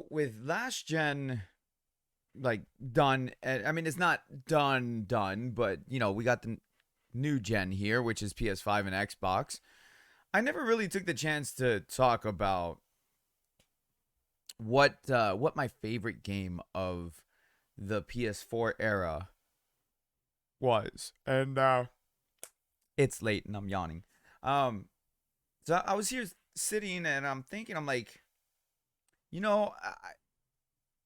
With last gen like done, I mean it's not done, but we got the new gen here, which is PS5 and Xbox. I never really took the chance to talk about what my favorite game of the PS4 era was. And it's late and I'm yawning. Um so I was here sitting and I'm thinking, I'm like, you know,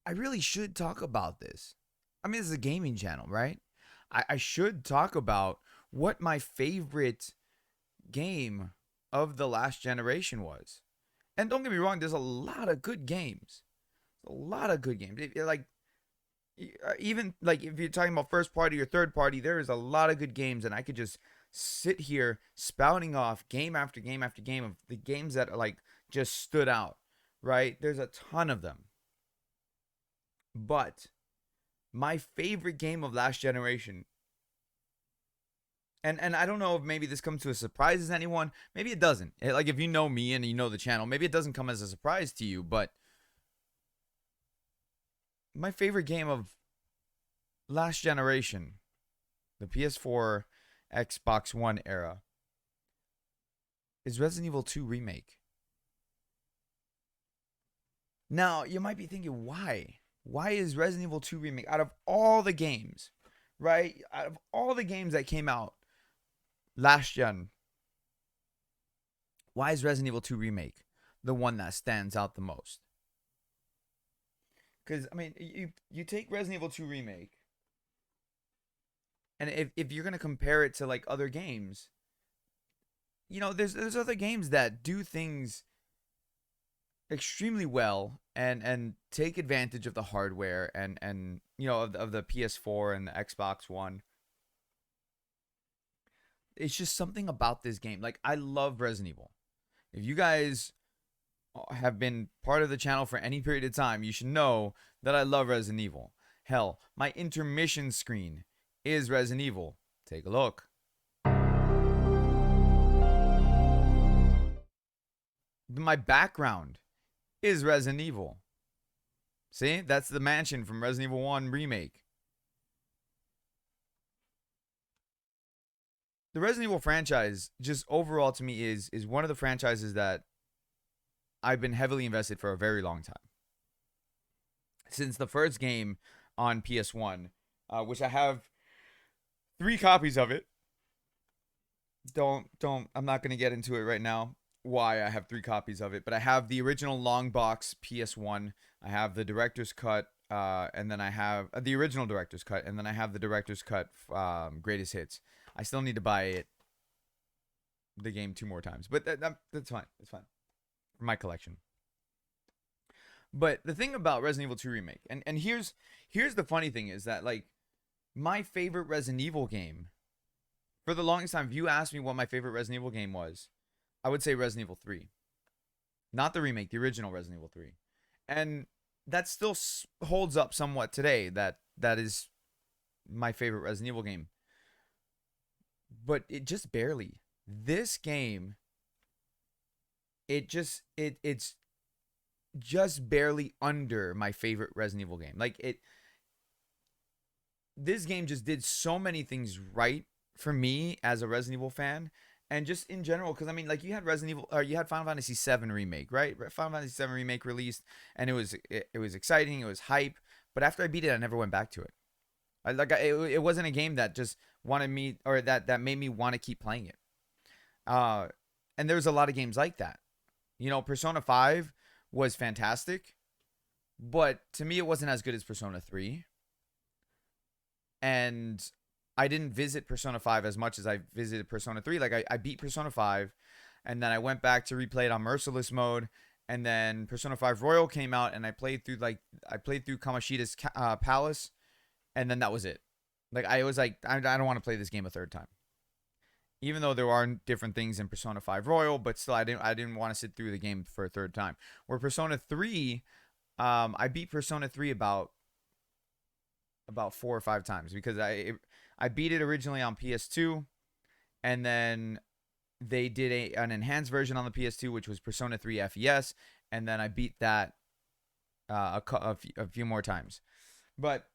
I really should talk about this. I mean, this is a gaming channel, right? I should talk about what my favorite game of the last generation was. And don't get me wrong, there's a lot of good games. A lot of good games. Like even like if you're talking about first party or third party, there is a lot of good games, and I could just sit here spouting off game after game after game of the games that are like just stood out. Right? There's a ton of them. But my favorite game of last generation, and I don't know if maybe this comes to a surprise as anyone. Maybe it doesn't. Like if you know me and you know the channel, maybe it doesn't come as a surprise to you. But my favorite game of last generation, the PS4, Xbox One era, is Resident Evil 2 Remake. Now, you might be thinking, why? Why is Resident Evil 2 Remake, out of all the games, right? Out of all the games that came out last gen, why is Resident Evil 2 Remake the one that stands out the most? Because, I mean, you take Resident Evil 2 Remake, and if you're going to compare it to like other games, there's other games that do things extremely well and take advantage of the hardware and of the PS4 and the Xbox One. It's just something about this game. Like, I love Resident Evil. If you guys have been part of the channel for any period of time, you should know that I love Resident Evil. Hell, my intermission screen is Resident Evil. Take a look. My background is Resident Evil. See, that's the mansion from Resident Evil 1 Remake. The Resident Evil franchise, just overall to me, is one of the franchises that I've been heavily invested for a very long time. Since the first game on PS1, which I have 3 copies of it. Don't. I'm not gonna get into it right now. Why I have 3 copies of it, but I have the original long box PS1. I have the director's cut, and then I have the original director's cut, and then I have the director's cut greatest hits. I still need to buy the game 2 more times, but that's fine. It's fine for my collection. But the thing about Resident Evil 2 Remake, and here's the funny thing is that like my favorite Resident Evil game, for the longest time, if you asked me what my favorite Resident Evil game was, I would say Resident Evil 3. Not the remake, the original Resident Evil 3. And that still holds up somewhat today. That is my favorite Resident Evil game. But it just barely. This game, it's just barely under my favorite Resident Evil game. This game just did so many things right for me as a Resident Evil fan, and just in general, because I mean, like, you had Resident Evil, or you had Final Fantasy VII remake, right? Final Fantasy VII remake released, and it was exciting, it was hype. But after I beat it, I never went back to it. It wasn't a game that just wanted me, or that made me want to keep playing it. And there's a lot of games like that. Persona 5 was fantastic, but to me, it wasn't as good as Persona 3. And I didn't visit Persona 5 as much as I visited Persona 3. Like, I beat Persona 5, and then I went back to replay it on Merciless mode, and then Persona 5 Royal came out, and I played through Kamoshida's palace, and then that was it. Like, I was like, I don't want to play this game a third time. Even though there are different things in Persona 5 Royal, but still, I didn't want to sit through the game for a third time. Where Persona 3, I beat Persona 3 about 4 or 5 times, because I beat it originally on PS2, and then they did an enhanced version on the PS2, which was Persona 3 FES, and then I beat that a few more times. But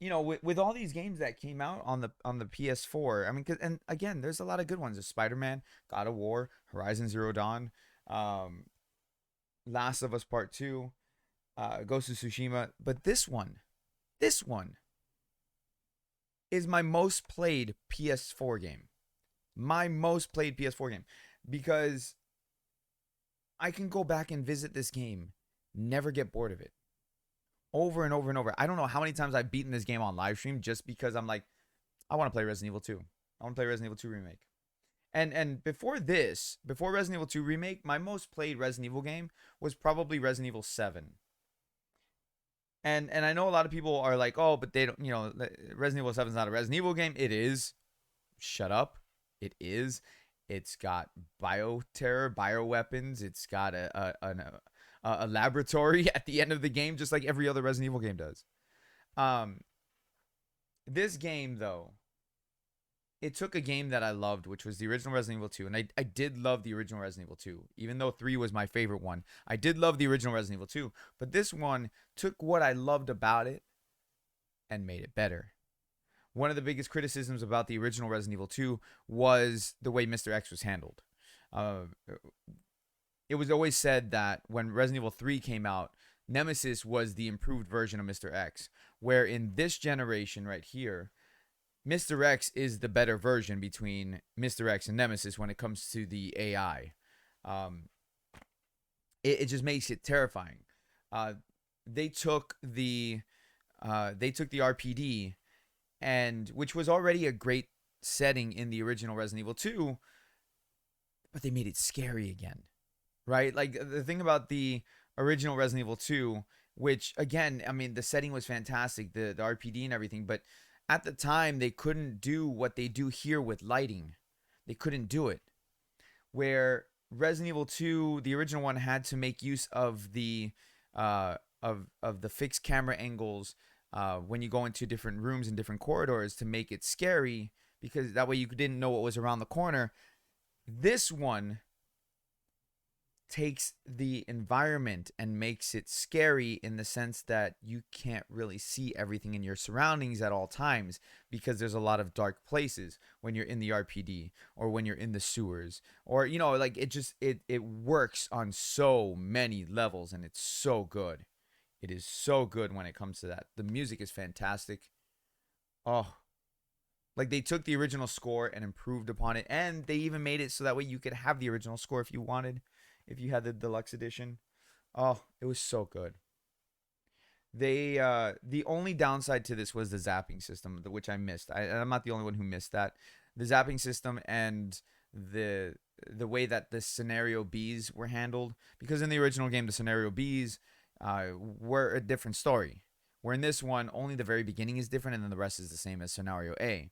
with all these games that came out on the PS4, I mean, and again, there's a lot of good ones. There's Spider-Man, God of War, Horizon Zero Dawn, um, Last of Us Part Two, Ghost of Tsushima. But this one is my most played PS4 game. My most played PS4 game because I can go back and visit this game, never get bored of it, over and over and over. I don't know how many times I've beaten this game on live stream just because I'm like, I want to play Resident Evil 2. I want to play Resident Evil 2 Remake. And before this, before Resident Evil 2 Remake, my most played Resident Evil game was probably Resident Evil 7. And I know a lot of people are like, "Oh, but they don't, Resident Evil 7 is not a Resident Evil game." It is. Shut up. It is. It's got bioterror, bioweapons. It's got a laboratory at the end of the game, just like every other Resident Evil game does. Um, this game though, it took a game that I loved, which was the original Resident Evil 2, and I did love the original Resident Evil 2, even though 3 was my favorite one. I did love the original Resident Evil 2, but this one took what I loved about it and made it better. One of the biggest criticisms about the original Resident Evil 2 was the way Mr. X was handled. Uh, it was always said that when Resident Evil 3 came out, Nemesis was the improved version of Mr. X, where in this generation right here, Mr. X is the better version between Mr. X and Nemesis when it comes to the AI. Um, it just makes it terrifying. Uh, they took the RPD, and which was already a great setting in the original Resident Evil 2, but they made it scary again, right? Like the thing about the original Resident Evil 2, which again, I mean, the setting was fantastic, the RPD and everything, but at the time they couldn't do what they do here with lighting. They couldn't do it. Where Resident Evil 2, the original one, had to make use of the of the fixed camera angles when you go into different rooms and different corridors to make it scary, because that way you didn't know what was around the corner. This one takes the environment and makes it scary in the sense that you can't really see everything in your surroundings at all times, because there's a lot of dark places when you're in the RPD or when you're in the sewers, or like it works on so many levels, and it's so good. It is so good when it comes to that. The music is fantastic. Oh, like they took the original score and improved upon it, and they even made it so that way you could have the original score if you wanted, if you had the deluxe edition. Oh, it was so good. The only downside to this was the zapping system, which I missed. I'm not the only one who missed that. The zapping system and the way that the scenario Bs were handled, because in the original game the scenario Bs were a different story. Where in this one, only the very beginning is different, and then the rest is the same as scenario A.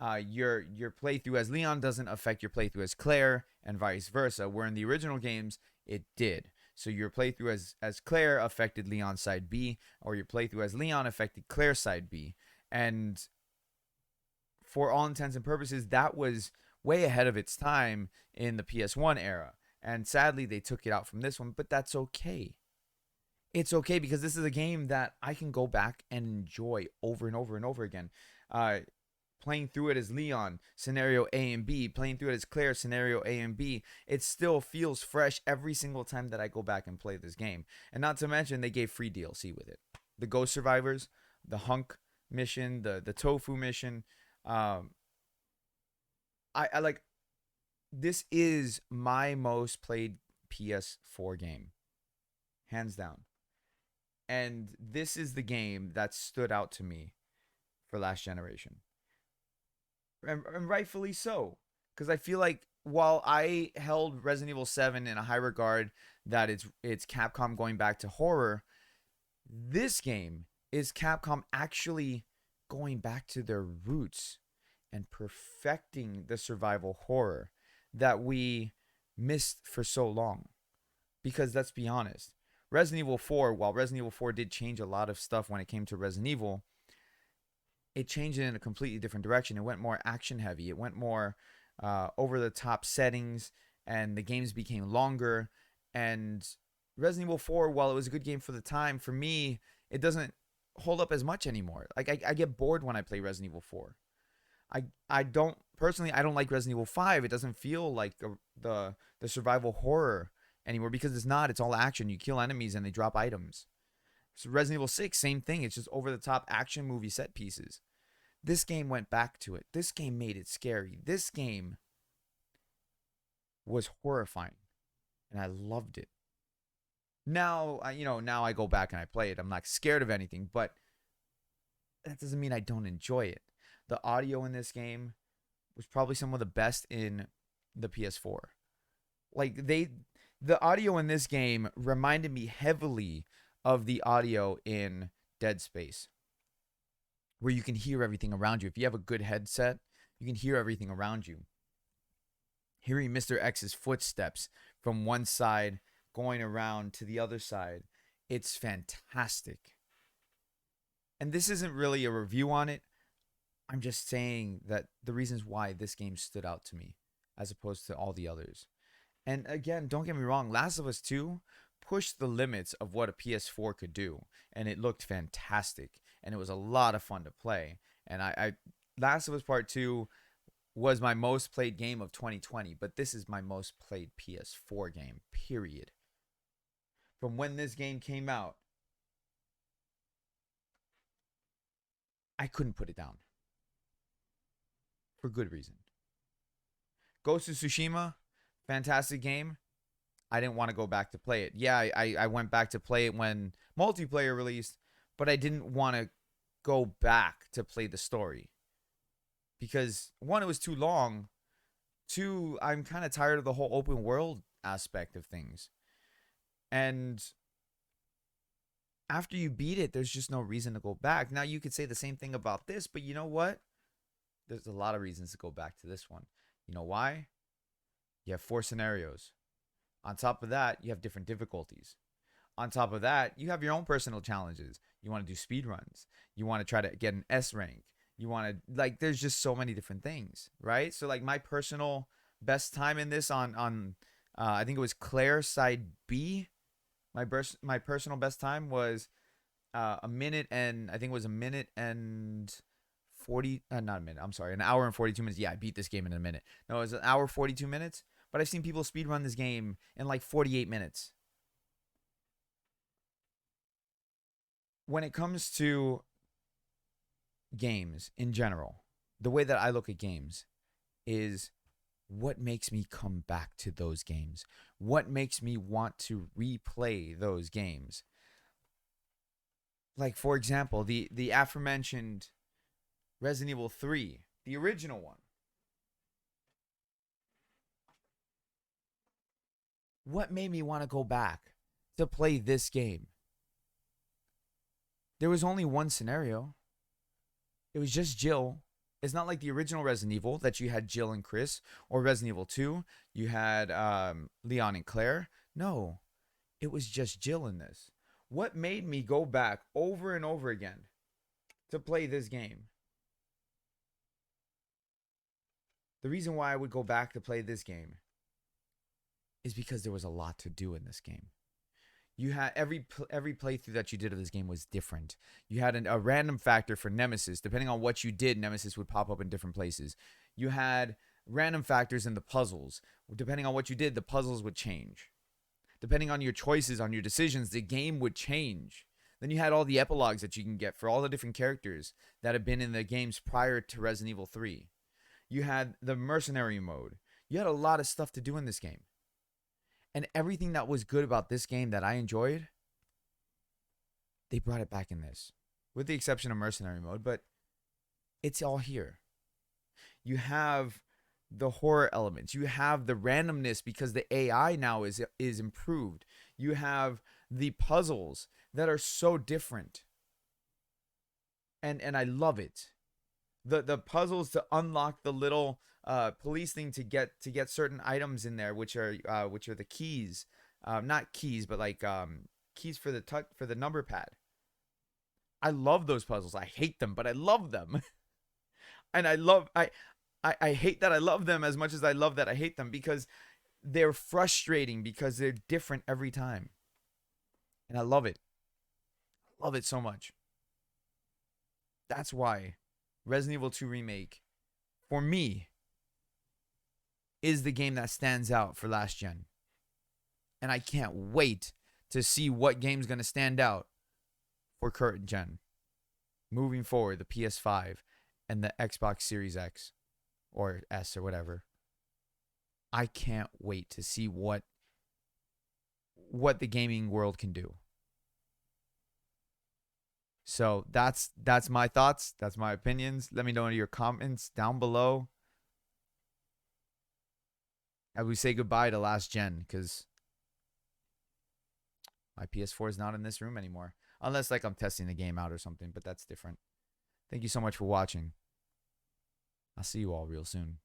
Your playthrough as Leon doesn't affect your playthrough as Claire, and vice versa. Where in the original games, it did. So your playthrough as Claire affected Leon's side B, or your playthrough as Leon affected Claire's side B. And for all intents and purposes, that was way ahead of its time in the PS1 era. And sadly, they took it out from this one, but that's okay. It's okay, because this is a game that I can go back and enjoy over and over and over again. Playing through it as Leon, scenario A and B, playing through it as Claire, scenario A and B, it still feels fresh every single time that I go back and play this game. And not to mention, they gave free DLC with it. The Ghost Survivors, the Hunk mission, the Tofu mission. I like, this is my most played PS4 game, hands down. And this is the game that stood out to me for last generation. And rightfully so, because I feel like while I held Resident Evil 7 in a high regard, that it's Capcom going back to horror, this game is Capcom actually going back to their roots and perfecting the survival horror that we missed for so long. Because let's be honest, Resident Evil 4, while Resident Evil 4 did change a lot of stuff when it came to Resident Evil, it changed it in a completely different direction. It went more action heavy. It went more over the top settings, and the games became longer. And Resident Evil 4, while it was a good game for the time, for me, it doesn't hold up as much anymore. Like I get bored when I play Resident Evil 4. I don't personally, I don't like Resident Evil 5. It doesn't feel like the survival horror anymore because it's not. It's all action. You kill enemies and they drop items. So Resident Evil 6, same thing. It's just over the top action movie set pieces. This game went back to it. This game made it scary. This game was horrifying, and I loved it. Now, now I go back and I play it. I'm not scared of anything, but that doesn't mean I don't enjoy it. The audio in this game was probably some of the best in the PS4. Like the audio in this game reminded me heavily of the audio in Dead Space, where you can hear everything around you. If you have a good headset, you can hear everything around you. Hearing Mr. X's footsteps from one side going around to the other side, it's fantastic. And this isn't really a review on it. I'm just saying that the reasons why this game stood out to me as opposed to all the others. And again, don't get me wrong, Last of Us 2 pushed the limits of what a PS4 could do, and it looked fantastic, and it was a lot of fun to play. And I Last of Us Part 2 was my most played game of 2020, but this is my most played PS4 game, period. From when this game came out, I couldn't put it down. For good reason. Ghost of Tsushima, fantastic game. I didn't want to go back to play it. Yeah, I went back to play it when multiplayer released, but I didn't want to go back to play the story. Because, one, it was too long. Two, I'm kind of tired of the whole open world aspect of things. And after you beat it, there's just no reason to go back. Now, you could say the same thing about this, but you know what? There's a lot of reasons to go back to this one. You know why? You have 4 scenarios. On top of that, you have different difficulties. On top of that, you have your own personal challenges. You want to do speed runs. You want to try to get an S rank. You want to, like, there's just so many different things, right? So, like, my personal best time in this on I think it was Claire side B. My personal best time was a minute and, I think it was a minute and 40, not a minute, I'm sorry, an hour and 42 minutes. Yeah, I beat this game in a minute. No, it was an hour 42 minutes, but I've seen people speedrun this game in like 48 minutes. When it comes to games in general, the way that I look at games is what makes me come back to those games? What makes me want to replay those games? Like, for example, the aforementioned Resident Evil 3, the original one. What made me want to go back to play this game? There was only one scenario. It was just Jill. It's not like the original Resident Evil that you had Jill and Chris, or Resident Evil 2, you had Leon and Claire. No, it was just Jill in this. What made me go back over and over again to play this game? The reason why I would go back to play this game is because there was a lot to do in this game. You had every playthrough that you did of this game was different. You had a random factor for Nemesis. Depending on what you did, Nemesis would pop up in different places. You had random factors in the puzzles. Depending on what you did, the puzzles would change. Depending on your choices, on your decisions, the game would change. Then you had all the epilogues that you can get for all the different characters that have been in the games prior to Resident Evil 3. You had the mercenary mode. You had a lot of stuff to do in this game. And everything that was good about this game that I enjoyed, they brought it back in this. With the exception of mercenary mode, but it's all here. You have the horror elements. You have the randomness because the AI now is improved. You have the puzzles that are so different. And I love it. The puzzles to unlock the little police thing to get certain items in there, which are the keys, not keys, but like keys for the number pad. I love those puzzles. I hate them, but I love them, and I hate that I love them as much as I love that I hate them because they're frustrating because they're different every time. And I love it. Love it so much. That's why Resident Evil 2 Remake, for me, is the game that stands out for last gen. And I can't wait to see what game's going to stand out for current gen. Moving forward, the PS5 and the Xbox Series X or S or whatever. I can't wait to see what the gaming world can do. So that's my thoughts. That's my opinions. Let me know in your comments down below. As we say goodbye to last gen, because my PS4 is not in this room anymore. Unless like I'm testing the game out or something, but that's different. Thank you so much for watching. I'll see you all real soon.